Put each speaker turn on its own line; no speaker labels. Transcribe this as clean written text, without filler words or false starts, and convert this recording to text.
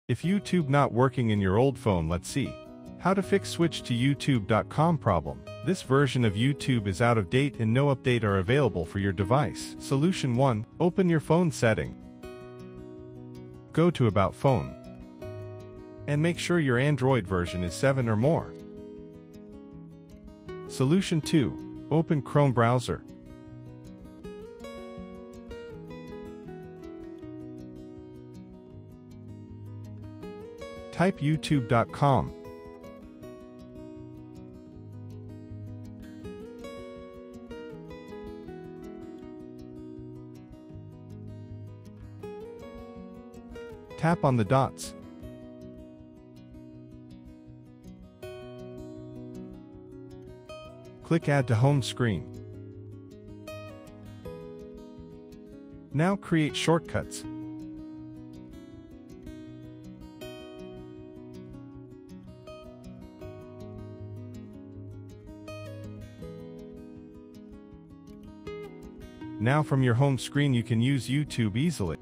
If YouTube not working in your old phone, let's see. How to fix switch to YouTube.com problem. This version of YouTube is out of date and no update are available for your device. Solution 1. Open your phone setting. Go to About Phone. And make sure your Android version is 7 or more. Solution 2. Open Chrome browser. Type youtube.com. Tap on the dots. Click Add to Home Screen. Now create shortcuts. Now from your home screen you can use YouTube easily.